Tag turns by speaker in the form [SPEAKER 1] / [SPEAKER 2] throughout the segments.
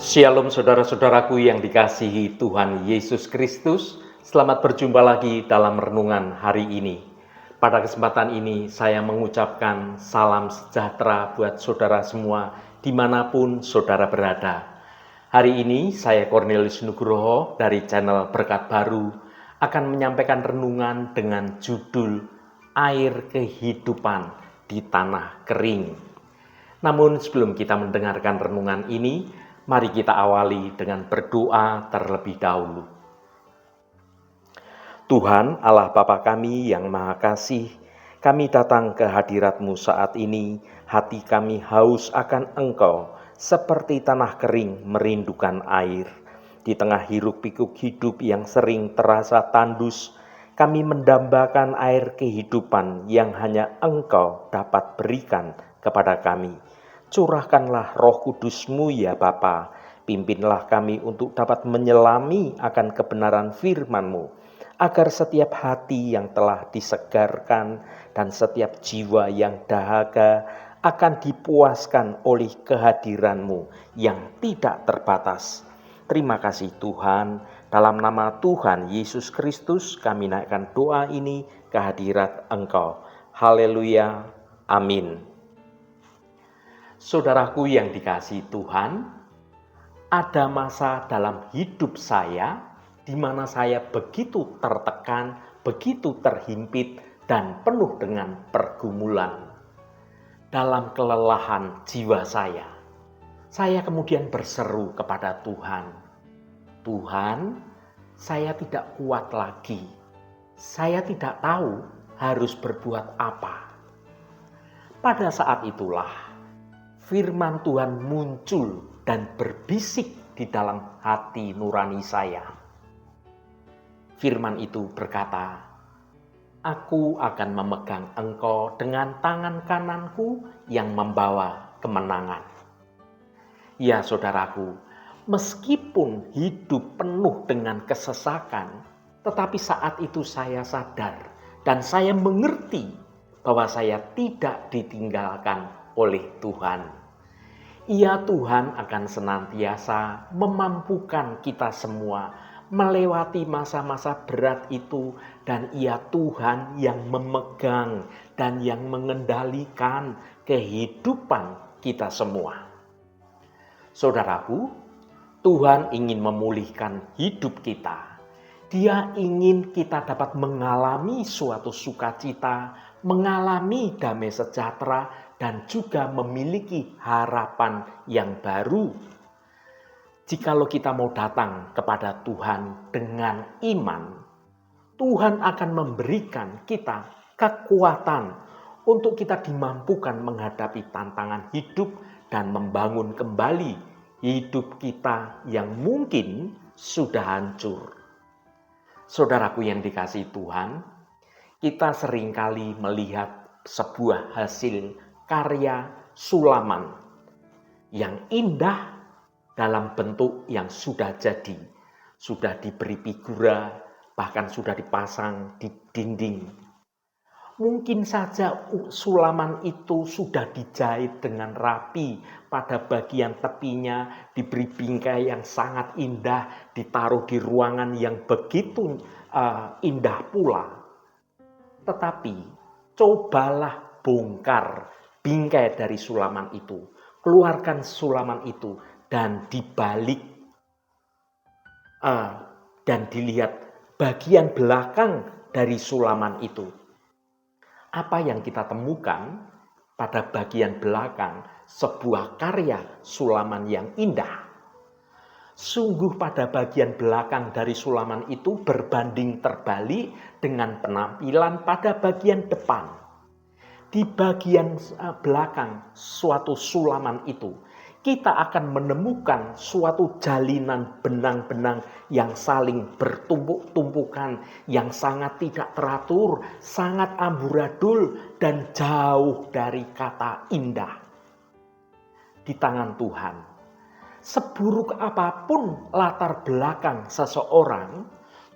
[SPEAKER 1] Shalom saudara-saudaraku yang dikasihi Tuhan Yesus Kristus. Selamat berjumpa lagi dalam renungan hari ini. Pada kesempatan ini saya mengucapkan salam sejahtera buat saudara semua dimanapun saudara berada. Hari ini saya Cornelius Nugroho dari channel Berkat Baru akan menyampaikan renungan dengan judul Air Kehidupan di Tanah Kering. Namun sebelum kita mendengarkan renungan ini, mari kita awali dengan berdoa terlebih dahulu. Tuhan Allah Bapa kami yang Maha Kasih, kami datang ke hadirat-Mu saat ini, hati kami haus akan Engkau, seperti tanah kering merindukan air. Di tengah hiruk-pikuk hidup yang sering terasa tandus, kami mendambakan air kehidupan yang hanya Engkau dapat berikan kepada kami. Curahkanlah Roh Kudus-Mu ya Bapa, pimpinlah kami untuk dapat menyelami akan kebenaran firman-Mu, agar setiap hati yang telah disegarkan dan setiap jiwa yang dahaga akan dipuaskan oleh kehadiran-Mu yang tidak terbatas. Terima kasih Tuhan, dalam nama Tuhan Yesus Kristus kami naikkan doa ini ke hadirat Engkau. Haleluya, amin. Saudaraku yang dikasihi Tuhan, ada masa dalam hidup saya di mana saya begitu tertekan, begitu terhimpit dan penuh dengan pergumulan. Dalam kelelahan jiwa saya kemudian berseru kepada Tuhan, Tuhan, saya tidak kuat lagi. Saya tidak tahu harus berbuat apa. Pada saat itulah firman Tuhan muncul dan berbisik di dalam hati nurani saya. Firman itu berkata, Aku akan memegang engkau dengan tangan kananku yang membawa kemenangan. Ya saudaraku, meskipun hidup penuh dengan kesesakan, tetapi saat itu saya sadar dan saya mengerti bahwa saya tidak ditinggalkan oleh Tuhan. Ia Tuhan akan senantiasa memampukan kita semua melewati masa-masa berat itu, dan Ia Tuhan yang memegang dan yang mengendalikan kehidupan kita semua. Saudaraku, Tuhan ingin memulihkan hidup kita. Dia ingin kita dapat mengalami suatu sukacita, mengalami damai sejahtera, dan juga memiliki harapan yang baru. Jikalau kita mau datang kepada Tuhan dengan iman, Tuhan akan memberikan kita kekuatan untuk kita dimampukan menghadapi tantangan hidup dan membangun kembali hidup kita yang mungkin sudah hancur. Saudaraku yang dikasihi Tuhan, kita seringkali melihat sebuah hasil karya sulaman yang indah dalam bentuk yang sudah jadi, sudah diberi figura, bahkan sudah dipasang di dinding. Mungkin saja sulaman itu sudah dijahit dengan rapi, pada bagian tepinya diberi bingkai yang sangat indah, ditaruh di ruangan yang begitu indah pula. Tetapi cobalah bongkar bingkai dari sulaman itu, keluarkan sulaman itu, dan dibalik dan dilihat bagian belakang dari sulaman itu. Apa yang kita temukan pada bagian belakang sebuah karya sulaman yang indah. Sungguh pada bagian belakang dari sulaman itu berbanding terbalik dengan penampilan pada bagian depan. Di bagian belakang suatu sulaman itu, kita akan menemukan suatu jalinan benang-benang yang saling bertumpuk-tumpukan, yang sangat tidak teratur, sangat amburadul, dan jauh dari kata indah. Di tangan Tuhan, seburuk apapun latar belakang seseorang,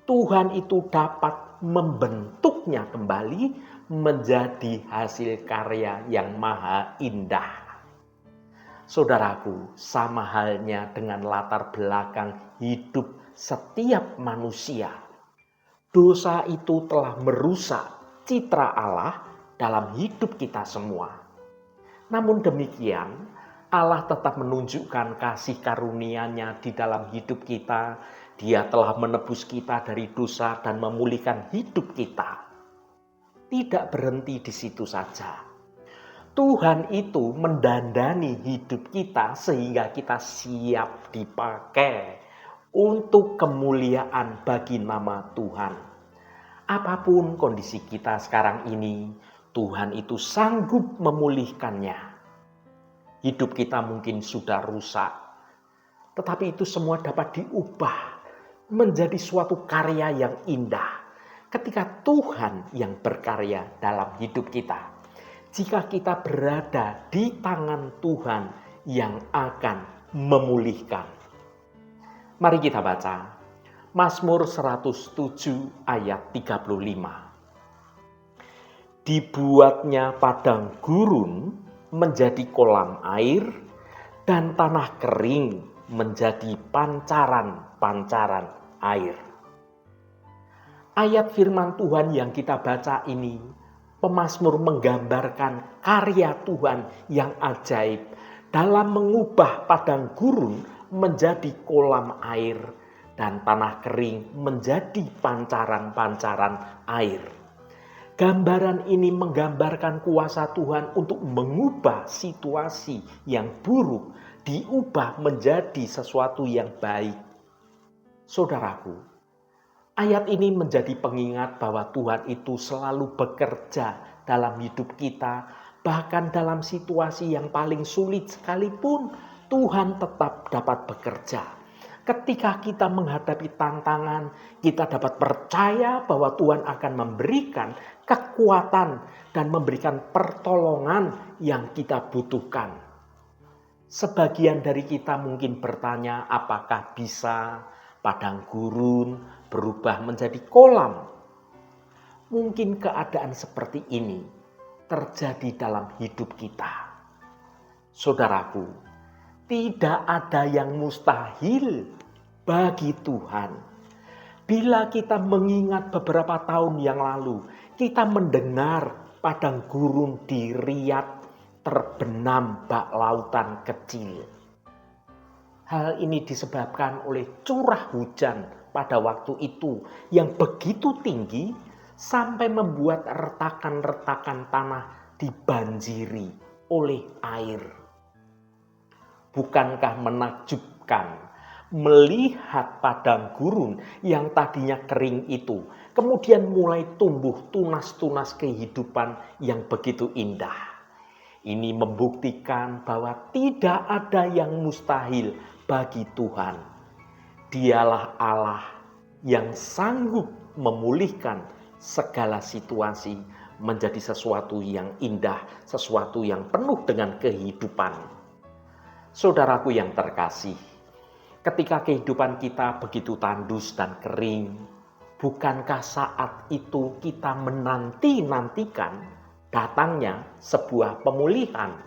[SPEAKER 1] Tuhan itu dapat membentuknya kembali menjadi hasil karya yang maha indah. Saudaraku, sama halnya dengan latar belakang hidup setiap manusia. Dosa itu telah merusak citra Allah dalam hidup kita semua. Namun demikian, Allah tetap menunjukkan kasih karunia-Nya di dalam hidup kita. Dia telah menebus kita dari dosa dan memulihkan hidup kita. Tidak berhenti di situ saja. Tuhan itu mendandani hidup kita sehingga kita siap dipakai untuk kemuliaan bagi nama Tuhan. Apapun kondisi kita sekarang ini, Tuhan itu sanggup memulihkannya. Hidup kita mungkin sudah rusak, tetapi itu semua dapat diubah menjadi suatu karya yang indah ketika Tuhan yang berkarya dalam hidup kita. Jika kita berada di tangan Tuhan yang akan memulihkan. Mari kita baca Mazmur 107 ayat 35. Dibuatnya padang gurun menjadi kolam air dan tanah kering menjadi pancaran-pancaran air. Ayat firman Tuhan yang kita baca ini, pemazmur menggambarkan karya Tuhan yang ajaib dalam mengubah padang gurun menjadi kolam air dan tanah kering menjadi pancaran-pancaran air. Gambaran ini menggambarkan kuasa Tuhan untuk mengubah situasi yang buruk diubah menjadi sesuatu yang baik. Saudaraku, ayat ini menjadi pengingat bahwa Tuhan itu selalu bekerja dalam hidup kita. Bahkan dalam situasi yang paling sulit sekalipun, Tuhan tetap dapat bekerja. Ketika kita menghadapi tantangan, kita dapat percaya bahwa Tuhan akan memberikan kekuatan dan memberikan pertolongan yang kita butuhkan. Sebagian dari kita mungkin bertanya, apakah bisa padang gurun berubah menjadi kolam? Mungkin keadaan seperti ini terjadi dalam hidup kita. Saudaraku, tidak ada yang mustahil bagi Tuhan. Bila kita mengingat beberapa tahun yang lalu, kita mendengar padang gurun di Riyadh terbenam bak lautan kecil. Hal ini disebabkan oleh curah hujan pada waktu itu yang begitu tinggi sampai membuat retakan-retakan tanah dibanjiri oleh air. Bukankah menakjubkan melihat padang gurun yang tadinya kering itu kemudian mulai tumbuh tunas-tunas kehidupan yang begitu indah. Ini membuktikan bahwa tidak ada yang mustahil bagi Tuhan. Dialah Allah yang sanggup memulihkan segala situasi menjadi sesuatu yang indah, sesuatu yang penuh dengan kehidupan. Saudaraku yang terkasih, ketika kehidupan kita begitu tandus dan kering, bukankah saat itu kita menanti-nantikan datangnya sebuah pemulihan?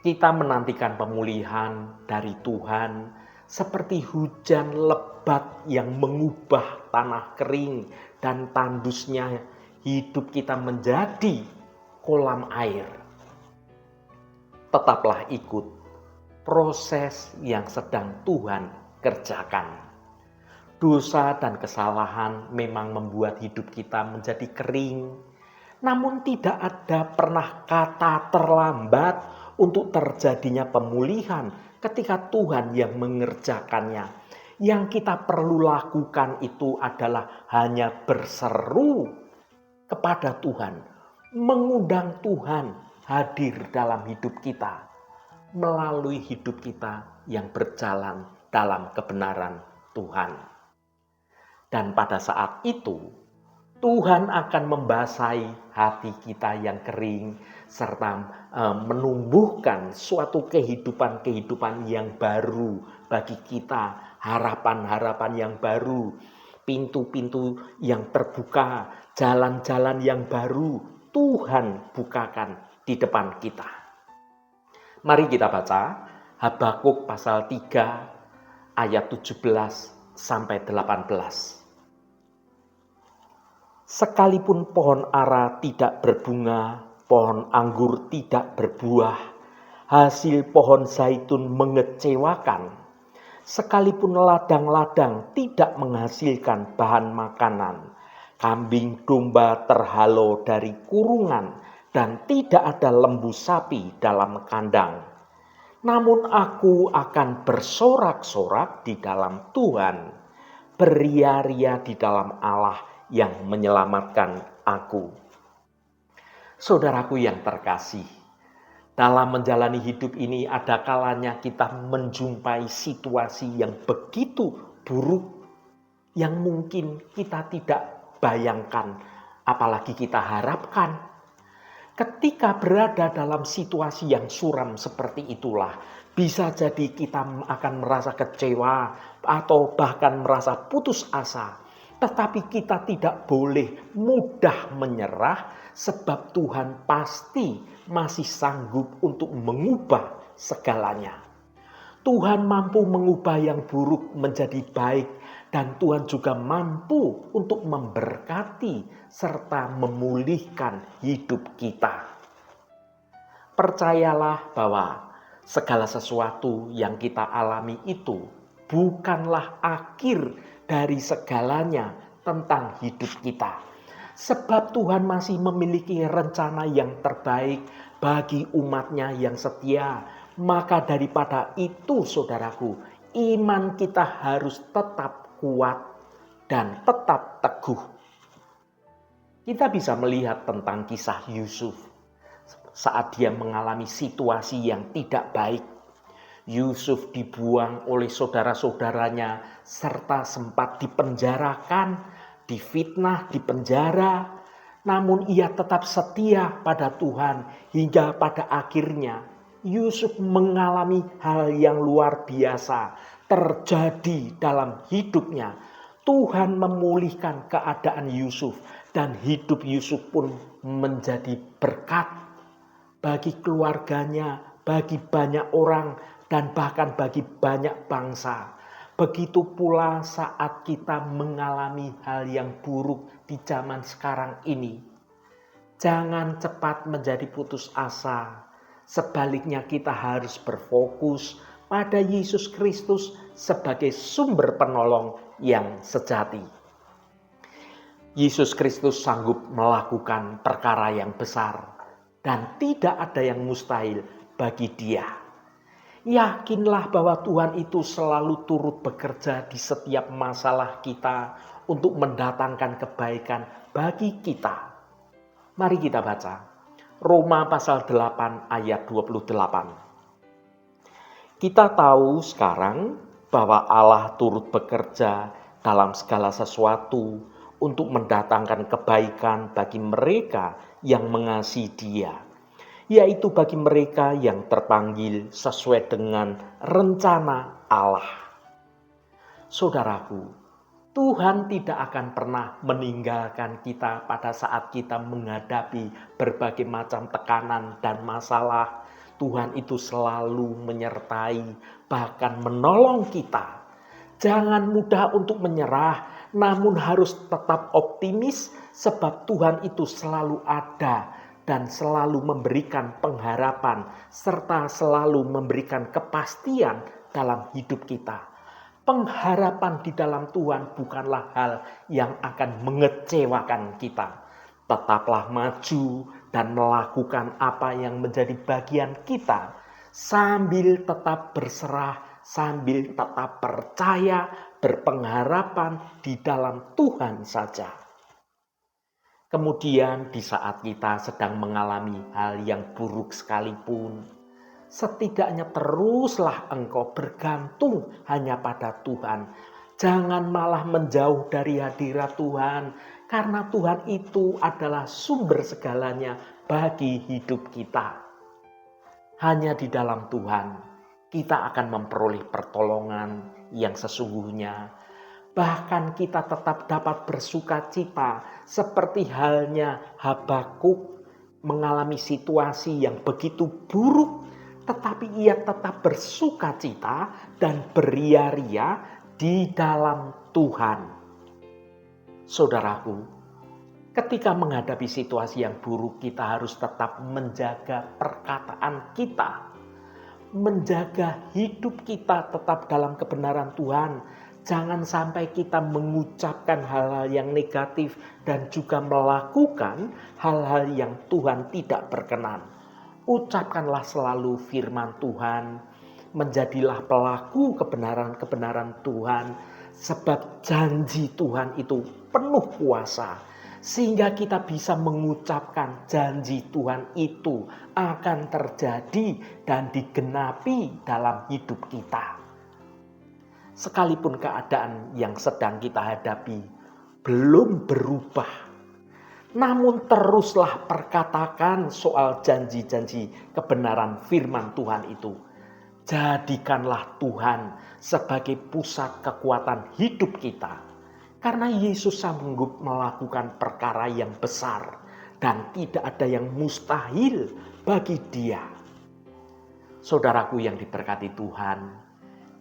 [SPEAKER 1] Kita menantikan pemulihan dari Tuhan seperti hujan lebat yang mengubah tanah kering dan tandusnya hidup kita menjadi kolam air. Tetaplah ikut proses yang sedang Tuhan kerjakan. Dosa dan kesalahan memang membuat hidup kita menjadi kering, namun tidak ada pernah kata terlambat untuk terjadinya pemulihan ketika Tuhan yang mengerjakannya. Yang kita perlu lakukan itu adalah hanya berseru kepada Tuhan, mengundang Tuhan hadir dalam hidup kita, melalui hidup kita yang berjalan dalam kebenaran Tuhan. Dan pada saat itu, Tuhan akan membasahi hati kita yang kering serta menumbuhkan suatu kehidupan-kehidupan yang baru bagi kita, harapan-harapan yang baru, pintu-pintu yang terbuka, jalan-jalan yang baru Tuhan bukakan di depan kita. Mari kita baca Habakuk pasal 3 ayat 17 sampai 18. Sekalipun pohon ara tidak berbunga, pohon anggur tidak berbuah, hasil pohon zaitun mengecewakan. Sekalipun ladang-ladang tidak menghasilkan bahan makanan, kambing domba terhalau dari kurungan, dan tidak ada lembu sapi dalam kandang. Namun aku akan bersorak-sorak di dalam Tuhan, beria-ria di dalam Allah yang menyelamatkan aku. Saudaraku yang terkasih, dalam menjalani hidup ini ada kalanya kita menjumpai situasi yang begitu buruk yang mungkin kita tidak bayangkan, apalagi kita harapkan. Ketika berada dalam situasi yang suram seperti itulah, bisa jadi kita akan merasa kecewa atau bahkan merasa putus asa. Tetapi kita tidak boleh mudah menyerah, sebab Tuhan pasti masih sanggup untuk mengubah segalanya. Tuhan mampu mengubah yang buruk menjadi baik, dan Tuhan juga mampu untuk memberkati serta memulihkan hidup kita. Percayalah bahwa segala sesuatu yang kita alami itu bukanlah akhir dari segalanya tentang hidup kita. Sebab Tuhan masih memiliki rencana yang terbaik bagi umatnya yang setia. Maka daripada itu, saudaraku, iman kita harus tetap kuat dan tetap teguh. Kita bisa melihat tentang kisah Yusuf saat dia mengalami situasi yang tidak baik. Yusuf dibuang oleh saudara-saudaranya serta sempat dipenjarakan, difitnah, dipenjara. Namun ia tetap setia pada Tuhan hingga pada akhirnya Yusuf mengalami hal yang luar biasa terjadi dalam hidupnya. Tuhan memulihkan keadaan Yusuf dan hidup Yusuf pun menjadi berkat bagi keluarganya, bagi banyak orang, dan bahkan bagi banyak bangsa. Begitu pula saat kita mengalami hal yang buruk di zaman sekarang ini. Jangan cepat menjadi putus asa. Sebaliknya kita harus berfokus pada Yesus Kristus sebagai sumber penolong yang sejati. Yesus Kristus sanggup melakukan perkara yang besar dan tidak ada yang mustahil bagi Dia. Yakinlah bahwa Tuhan itu selalu turut bekerja di setiap masalah kita untuk mendatangkan kebaikan bagi kita. Mari kita baca Roma pasal 8 ayat 28. Kita tahu sekarang bahwa Allah turut bekerja dalam segala sesuatu untuk mendatangkan kebaikan bagi mereka yang mengasihi Dia, yaitu bagi mereka yang terpanggil sesuai dengan rencana Allah. Saudaraku, Tuhan tidak akan pernah meninggalkan kita pada saat kita menghadapi berbagai macam tekanan dan masalah. Tuhan itu selalu menyertai, bahkan menolong kita. Jangan mudah untuk menyerah, namun harus tetap optimis sebab Tuhan itu selalu ada dan selalu memberikan pengharapan serta selalu memberikan kepastian dalam hidup kita. Pengharapan di dalam Tuhan bukanlah hal yang akan mengecewakan kita. Tetaplah maju dan melakukan apa yang menjadi bagian kita, sambil tetap berserah, sambil tetap percaya, berpengharapan di dalam Tuhan saja. Kemudian di saat kita sedang mengalami hal yang buruk sekalipun, setidaknya teruslah engkau bergantung hanya pada Tuhan. Jangan malah menjauh dari hadirat Tuhan, karena Tuhan itu adalah sumber segalanya bagi hidup kita. Hanya di dalam Tuhan kita akan memperoleh pertolongan yang sesungguhnya. Bahkan kita tetap dapat bersuka cita seperti halnya Habakuk mengalami situasi yang begitu buruk. tetapi ia tetap bersukacita dan beria-ria di dalam Tuhan. Saudaraku, ketika menghadapi situasi yang buruk, kita harus tetap menjaga perkataan kita, menjaga hidup kita tetap dalam kebenaran Tuhan. Jangan sampai kita mengucapkan hal-hal yang negatif dan juga melakukan hal-hal yang Tuhan tidak berkenan. Ucapkanlah selalu firman Tuhan, menjadilah pelaku kebenaran-kebenaran Tuhan, sebab janji Tuhan itu penuh kuasa, sehingga kita bisa mengucapkan janji Tuhan itu akan terjadi dan digenapi dalam hidup kita. Sekalipun keadaan yang sedang kita hadapi belum berubah, namun teruslah perkatakan soal janji-janji kebenaran firman Tuhan itu. Jadikanlah Tuhan sebagai pusat kekuatan hidup kita. Karena Yesus sanggup melakukan perkara yang besar dan tidak ada yang mustahil bagi Dia. Saudaraku yang diberkati Tuhan,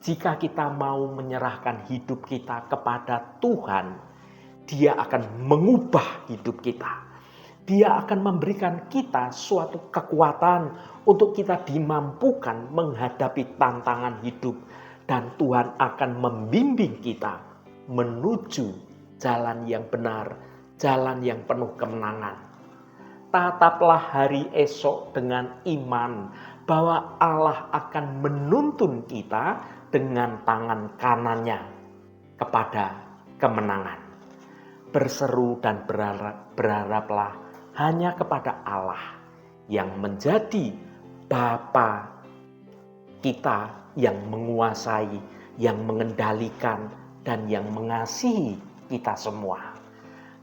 [SPEAKER 1] jika kita mau menyerahkan hidup kita kepada Tuhan, Dia akan mengubah hidup kita. Dia akan memberikan kita suatu kekuatan untuk kita dimampukan menghadapi tantangan hidup. Dan Tuhan akan membimbing kita menuju jalan yang benar, jalan yang penuh kemenangan. Tataplah hari esok dengan iman bahwa Allah akan menuntun kita dengan tangan kanannya kepada kemenangan. Berseru dan berharaplah hanya kepada Allah yang menjadi Bapa kita, yang menguasai, yang mengendalikan, dan yang mengasihi kita semua.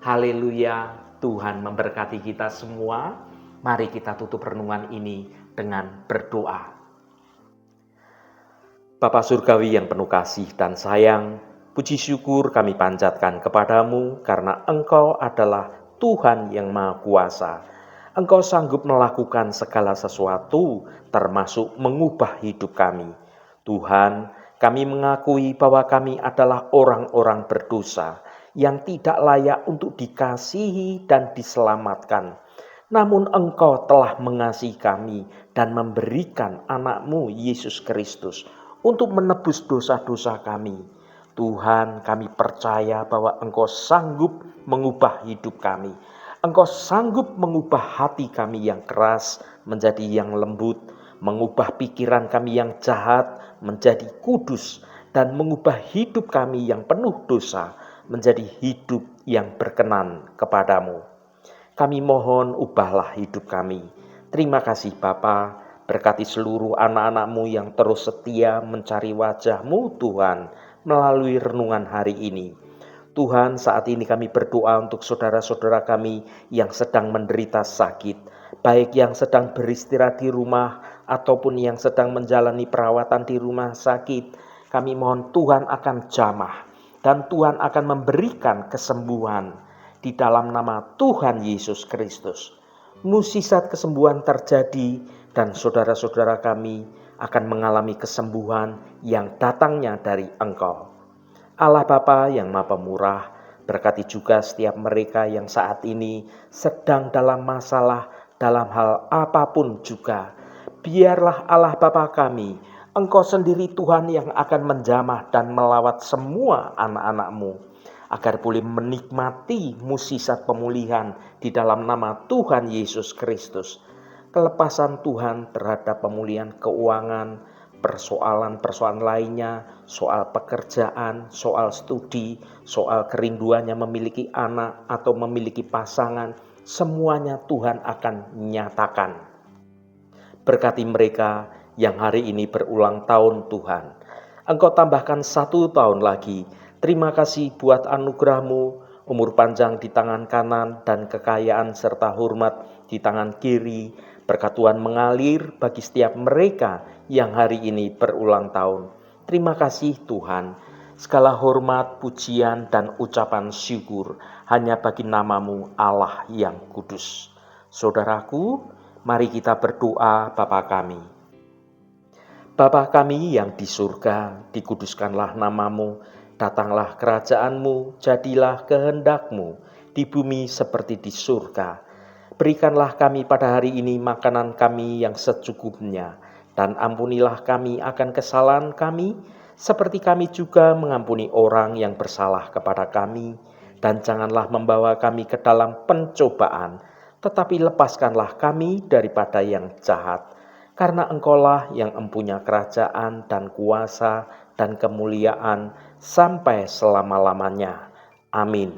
[SPEAKER 1] Haleluya, Tuhan memberkati kita semua. Mari kita tutup renungan ini dengan berdoa. Bapa Surgawi yang penuh kasih dan sayang, puji syukur kami panjatkan kepadamu karena Engkau adalah Tuhan yang Maha Kuasa. Engkau sanggup melakukan segala sesuatu, termasuk mengubah hidup kami. Tuhan, kami mengakui bahwa kami adalah orang-orang berdosa yang tidak layak untuk dikasihi dan diselamatkan. Namun Engkau telah mengasihi kami dan memberikan anak-Mu Yesus Kristus untuk menebus dosa-dosa kami. Tuhan, kami percaya bahwa Engkau sanggup mengubah hidup kami. Engkau sanggup mengubah hati kami yang keras menjadi yang lembut, mengubah pikiran kami yang jahat menjadi kudus, dan mengubah hidup kami yang penuh dosa menjadi hidup yang berkenan kepadamu. Kami mohon ubahlah hidup kami. Terima kasih Bapa, berkati seluruh anak-anak-Mu yang terus setia mencari wajah-Mu Tuhan melalui renungan hari ini. Tuhan, saat ini kami berdoa untuk saudara-saudara kami yang sedang menderita sakit, baik yang sedang beristirahat di rumah ataupun yang sedang menjalani perawatan di rumah sakit. Kami mohon Tuhan akan jamah dan Tuhan akan memberikan kesembuhan di dalam nama Tuhan Yesus Kristus. Mukjizat kesembuhan terjadi dan saudara-saudara kami akan mengalami kesembuhan yang datangnya dari Engkau. Allah Bapa yang Maha Pemurah, berkati juga setiap mereka yang saat ini sedang dalam masalah dalam hal apapun juga. Biarlah Allah Bapa kami, Engkau sendiri Tuhan yang akan menjamah dan melawat semua anak-anak-Mu, agar boleh menikmati mukjizat pemulihan di dalam nama Tuhan Yesus Kristus. Kelepasan Tuhan terhadap pemulihan keuangan, persoalan-persoalan lainnya, soal pekerjaan, soal studi, soal kerinduannya memiliki anak atau memiliki pasangan, semuanya Tuhan akan nyatakan. Berkati mereka yang hari ini berulang tahun Tuhan. Engkau tambahkan 1 tahun lagi. Terima kasih buat anugerah-Mu, umur panjang di tangan kanan dan kekayaan serta hormat di tangan kiri. Berkat Tuhan mengalir bagi setiap mereka yang hari ini berulang tahun. Terima kasih Tuhan. Segala hormat, pujian, dan ucapan syukur hanya bagi nama-Mu Allah yang kudus. Saudaraku, mari kita berdoa Bapa kami. Bapa kami yang di surga, dikuduskanlah namamu, datanglah kerajaanmu, jadilah kehendakmu, di bumi seperti di surga. Berikanlah kami pada hari ini makanan kami yang secukupnya, dan ampunilah kami akan kesalahan kami, seperti kami juga mengampuni orang yang bersalah kepada kami. Dan janganlah membawa kami ke dalam pencobaan, tetapi lepaskanlah kami daripada yang jahat. Karena Engkaulah yang empunya kerajaan dan kuasa dan kemuliaan sampai selama-lamanya. Amin.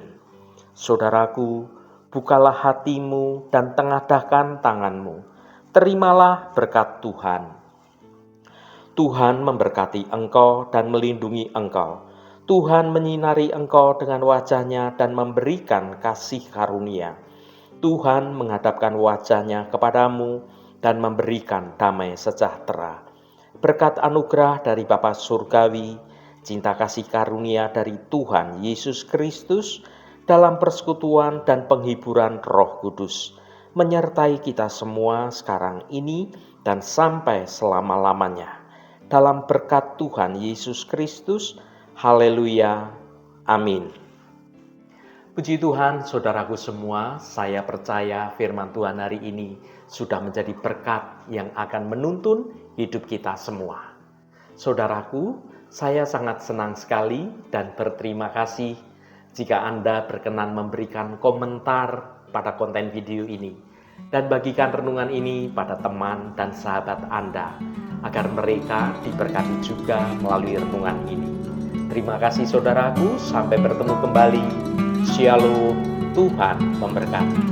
[SPEAKER 1] Saudaraku, bukalah hatimu dan tengadahkan tanganmu. Terimalah berkat Tuhan. Tuhan memberkati engkau dan melindungi engkau. Tuhan menyinari engkau dengan wajah-Nya dan memberikan kasih karunia. Tuhan menghadapkan wajah-Nya kepadamu dan memberikan damai sejahtera. Berkat anugerah dari Bapa Surgawi, cinta kasih karunia dari Tuhan Yesus Kristus, dalam persekutuan dan penghiburan Roh Kudus, menyertai kita semua sekarang ini dan sampai selama-lamanya. Dalam berkat Tuhan Yesus Kristus, haleluya, amin. Puji Tuhan, saudaraku semua, saya percaya firman Tuhan hari ini sudah menjadi berkat yang akan menuntun hidup kita semua. Saudaraku, saya sangat senang sekali dan berterima kasih jika Anda berkenan memberikan komentar pada konten video ini dan bagikan renungan ini pada teman dan sahabat Anda agar mereka diberkati juga melalui renungan ini. Terima kasih saudaraku, sampai bertemu kembali. Shalom, Tuhan memberkati.